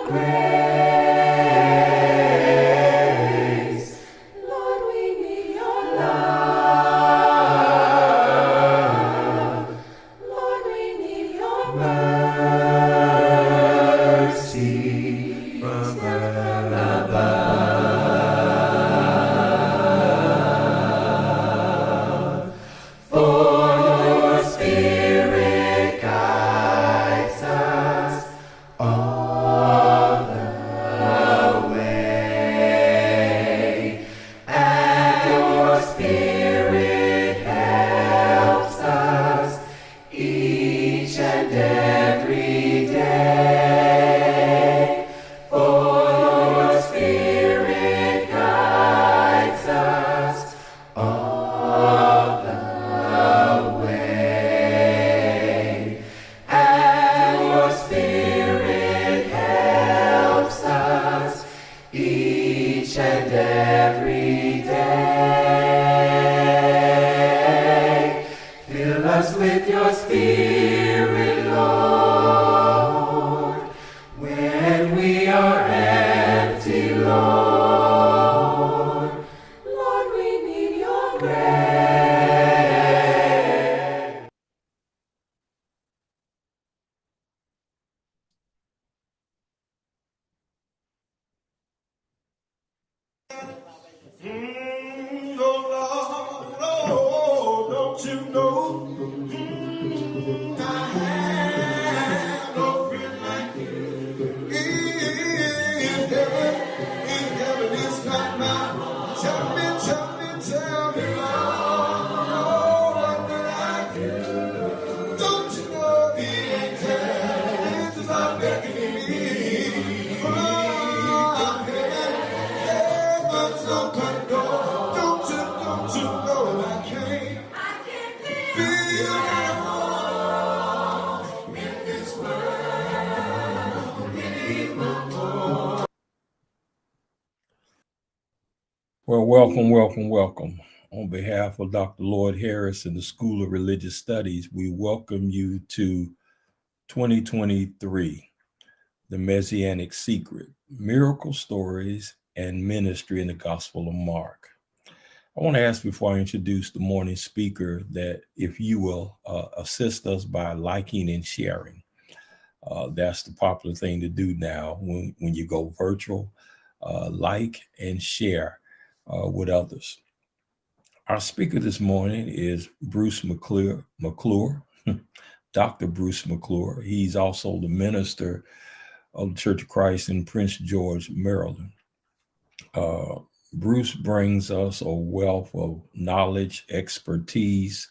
grace. Lord, we need your love. Lord, we need your mercy from above. For your spirit guides us all the way, and your spirit helps us each and every day. For your spirit guides us all the way, and your spirit helps us each and every day. Fill us with your spirit, Lord, when we are empty, Lord. Lord, we need your grace. Don't you know? I have no friend like you. In heaven is not mine. Tell me, Lord, what will I do? Don't you know the angels are beckoning me from heaven? Heaven's open door. Don't you know I can't feel at home in this world anymore. Well, welcome. On behalf of Dr. Lloyd Harris and the School of Religious Studies, we welcome you to 2023, The Messianic Secret, Miracle Stories and Ministry in the Gospel of Mark. I want to ask before I introduce the morning speaker that if you will assist us by liking and sharing. That's the popular thing to do now when you go virtual, like and share with others. Our speaker this morning is Bruce Mcclure, Dr. Bruce Mcclure. He's also the minister of the Church of Christ in Prince George, Maryland. Bruce brings us a wealth of knowledge, expertise,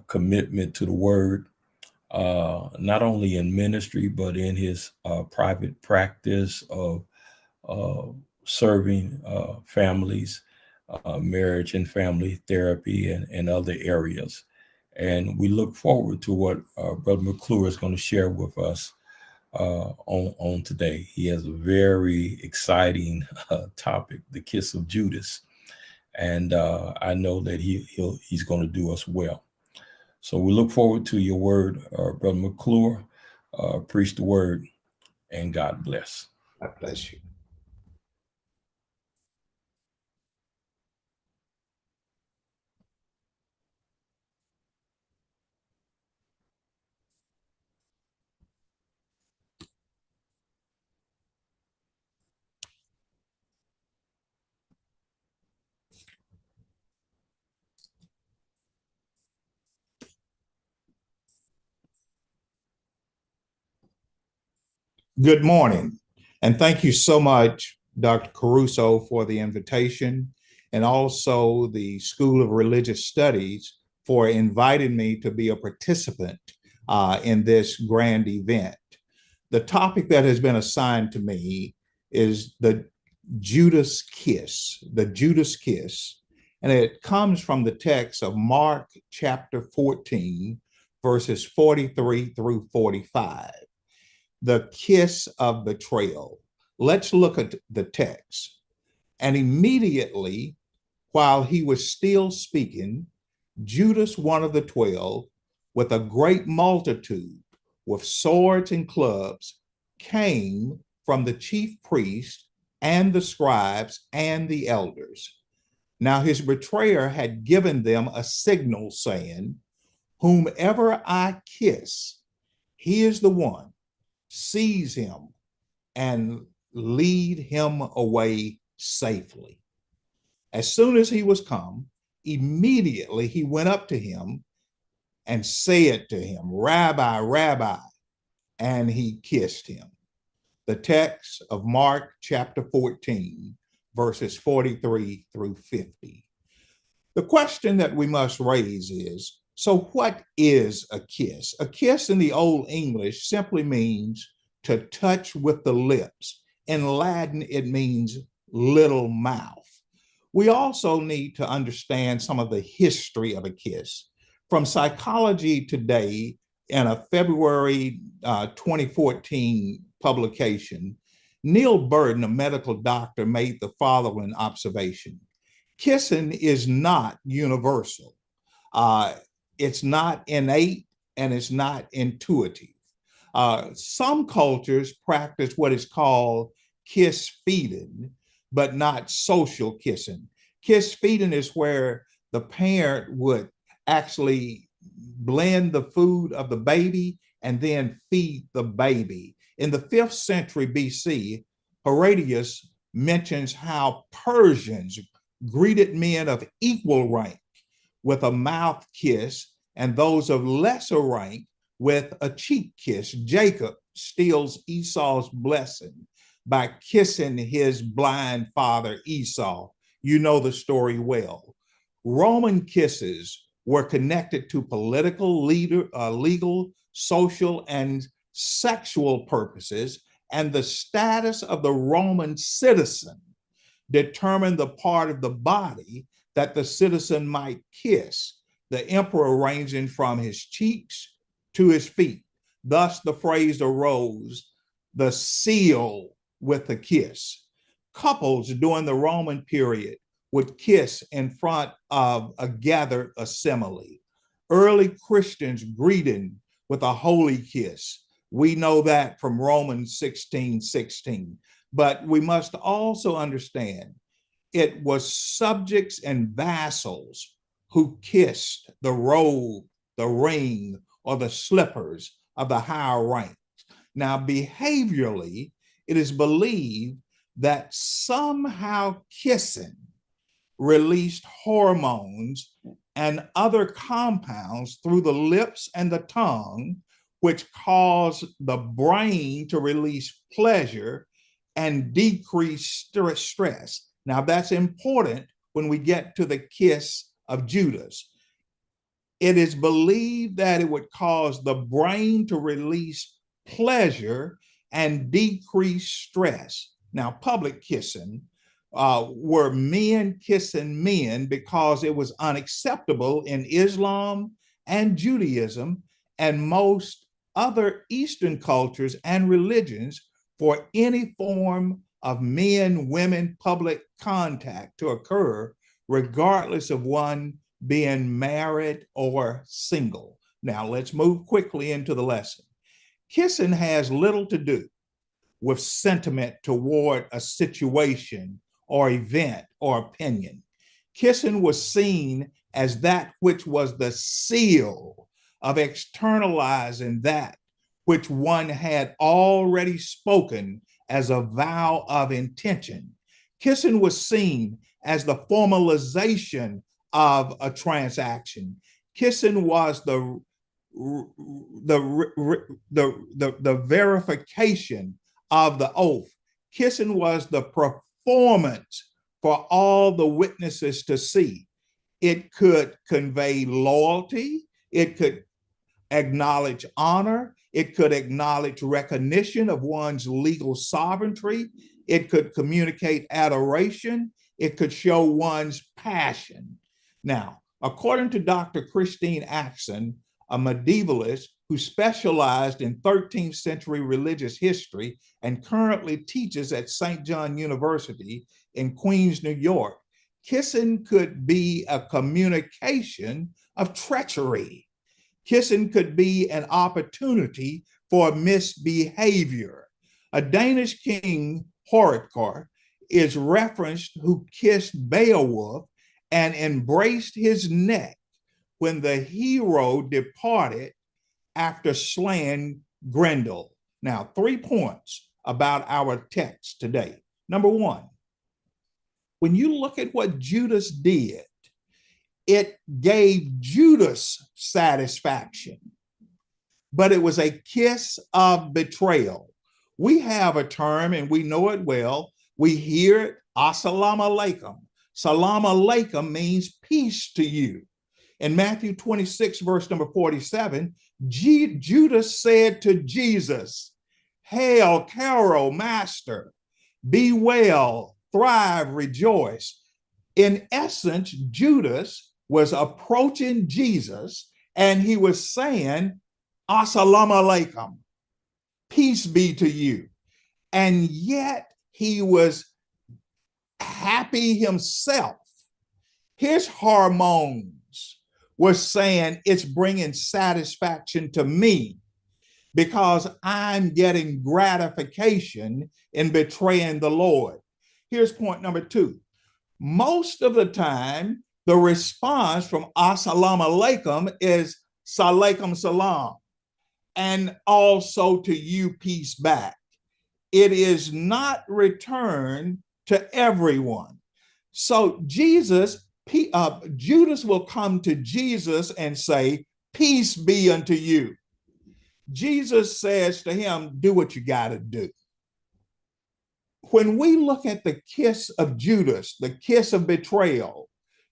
commitment to the word, not only in ministry, but in his private practice of serving families, marriage and family therapy, and other areas. And we look forward to what Brother Mcclure is going to share with us on today. He has a very exciting topic, the kiss of Judas. And I know that he's going to do us well. So we look forward to your word, Brother Mcclure. Preach the word, and God bless. God bless you. Good morning, and thank you so much, Dr. Caruso, for the invitation, and also the School of Religious Studies for inviting me to be a participant in this grand event. The topic that has been assigned to me is the Judas kiss, and it comes from the text of Mark chapter 14, verses 43 through 45. The kiss of betrayal. Let's look at the text. And immediately, while he was still speaking, Judas, one of the 12, with a great multitude, with swords and clubs, came from the chief priests and the scribes and the elders. Now his betrayer had given them a signal saying, "Whomever I kiss, he is the one. Seize him and lead him away safely." As soon as he was come, immediately he went up to him and said to him, "Rabbi, Rabbi," and he kissed him. The text of Mark chapter 14, verses 43 through 50. The question that we must raise is, so what is a kiss? A kiss in the Old English simply means to touch with the lips. In Latin, it means little mouth. We also need to understand some of the history of a kiss. From Psychology Today, in a February 2014 publication, Neil Burden, a medical doctor, made the following observation. Kissing is not universal. It's not innate and it's not intuitive. Some cultures practice what is called kiss feeding, but not social kissing. Kiss feeding is where the parent would actually blend the food of the baby and then feed the baby. In the 5th century BC, Horatius mentions how Persians greeted men of equal rank with a mouth kiss and those of lesser rank with a cheek kiss. Jacob steals Esau's blessing by kissing his blind father Esau. You know the story well. Roman kisses were connected to political, legal, social, and sexual purposes, and the status of the Roman citizen determined the part of the body that the citizen might kiss, the emperor ranging from his cheeks to his feet. Thus the phrase arose, the seal with a kiss. Couples during the Roman period would kiss in front of a gathered assembly. Early Christians greeted with a holy kiss. We know that from Romans 16:16. But we must also understand it was subjects and vassals who kissed the robe, the ring, or the slippers of the higher ranks. Now, behaviorally, it is believed that somehow kissing released hormones and other compounds through the lips and the tongue, which cause the brain to release pleasure and decrease stress. Now, that's important when we get to the kiss of Judas. It is believed that it would cause the brain to release pleasure and decrease stress. Now, public kissing were men kissing men because it was unacceptable in Islam and Judaism and most other Eastern cultures and religions for any form of men-women public contact to occur, regardless of one being married or single. Now, let's move quickly into the lesson. Kissing has little to do with sentiment toward a situation or event or opinion. Kissing was seen as that which was the seal of externalizing that which one had already spoken as a vow of intention. Kissing was seen as the formalization of a transaction. Kissing was the verification of the oath. Kissing was the performance for all the witnesses to see. It could convey loyalty. It could acknowledge honor. It could acknowledge recognition of one's legal sovereignty. It could communicate adoration. It could show one's passion. Now, according to Dr. Christine Axon, a medievalist who specialized in 13th century religious history and currently teaches at St. John University in Queens, New York, kissing could be a communication of treachery. Kissing could be an opportunity for misbehavior. A Danish king, Horikar, is referenced who kissed Beowulf and embraced his neck when the hero departed after slaying Grendel. Now, 3 points about our text today. Number one, when you look at what Judas did, it gave Judas satisfaction, but it was a kiss of betrayal. We have a term and we know it well. We hear it, assalamu alaikum. Salam alaikum means peace to you. In Matthew 26, verse number 47, Judas said to Jesus, "Hail, Caro, Master, be well, thrive, rejoice." In essence, Judas was approaching Jesus and he was saying, "Assalamu alaikum, peace be to you." And yet he was happy himself. His hormones were saying, it's bringing satisfaction to me because I'm getting gratification in betraying the Lord. Here's point number two. Most of the time, the response from assalamu alaikum is salaikum salam, and also to you, peace back. It is not returned to everyone. So Judas will come to Jesus and say, "Peace be unto you." Jesus says to him, "Do what you got to do." When we look at the kiss of Judas, the kiss of betrayal,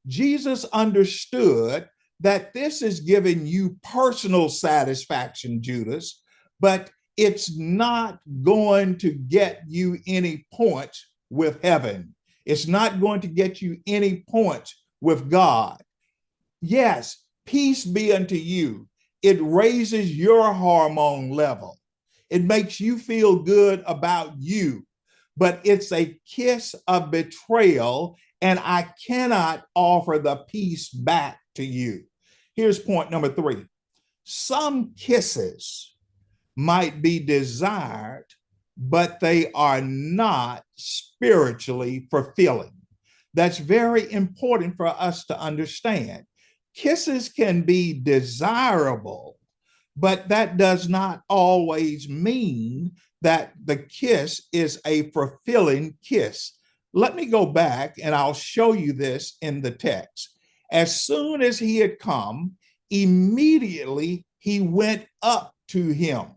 Jesus understood that this is giving you personal satisfaction, Judas, but it's not going to get you any points with heaven. It's not going to get you any points with God. Yes, peace be unto you. It raises your hormone level. It makes you feel good about you, but it's a kiss of betrayal, and I cannot offer the peace back to you. Here's point number three. Some kisses might be desired, but they are not spiritually fulfilling. That's very important for us to understand. Kisses can be desirable, but that does not always mean that the kiss is a fulfilling kiss. Let me go back and I'll show you this in the text. As soon as he had come, immediately he went up to him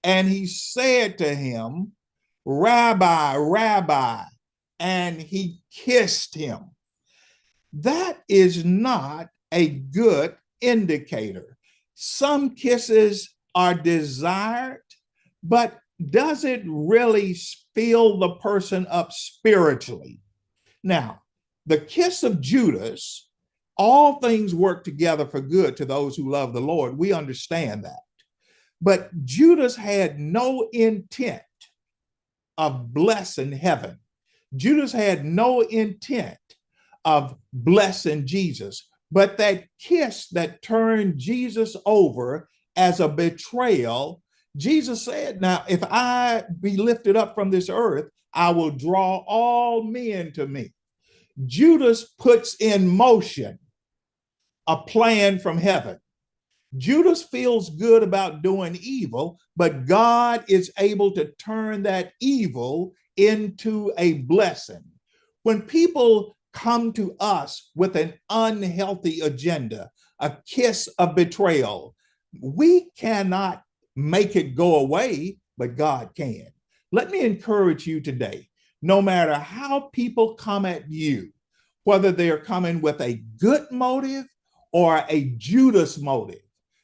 and he said to him, "Rabbi, Rabbi," and he kissed him. That is not a good indicator. Some kisses are desired, but does it really fill the person up spiritually? Now, the kiss of Judas, all things work together for good to those who love the Lord. We understand that. But Judas had no intent of blessing heaven. Judas had no intent of blessing Jesus. But that kiss that turned Jesus over as a betrayal, Jesus said, "Now, if I be lifted up from this earth, I will draw all men to me." Judas puts in motion a plan from heaven. Judas feels good about doing evil, but God is able to turn that evil into a blessing. When people come to us with an unhealthy agenda, a kiss of betrayal, we cannot make it go away, but God can. Let me encourage you today, no matter how people come at you, whether they're coming with a good motive or a Judas motive,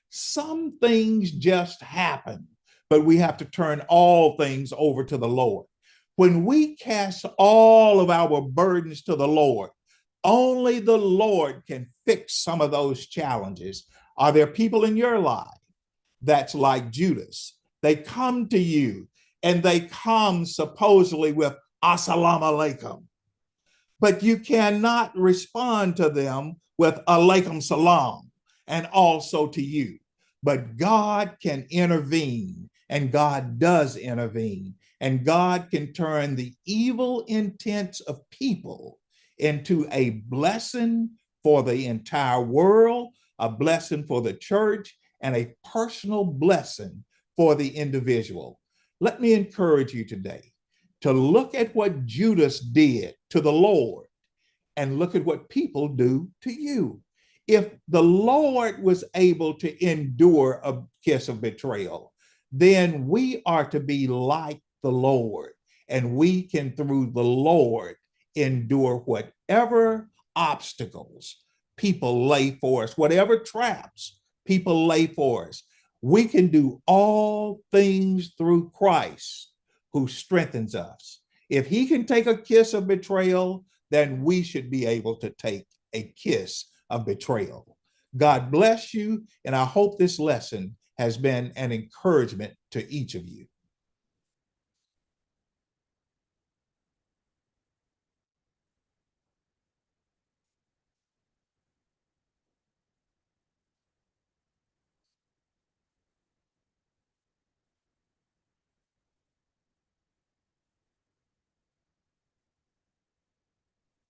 some things just happen, but we have to turn all things over to the Lord. When we cast all of our burdens to the Lord, only the Lord can fix some of those challenges. Are there people in your life that's like Judas? They come to you and they come supposedly with assalamu alaikum, but you cannot respond to them with alaikum salam and also to you. But God can intervene and God does intervene, and God can turn the evil intents of people into a blessing for the entire world, a blessing for the church, and a personal blessing for the individual. Let me encourage you today to look at what Judas did to the Lord and look at what people do to you. If the Lord was able to endure a kiss of betrayal, then we are to be like the Lord, and we can, through the Lord, endure whatever obstacles people lay for us, whatever traps people lay for us. We can do all things through Christ who strengthens us. If he can take a kiss of betrayal, then we should be able to take a kiss of betrayal. God bless you, and I hope this lesson has been an encouragement to each of you.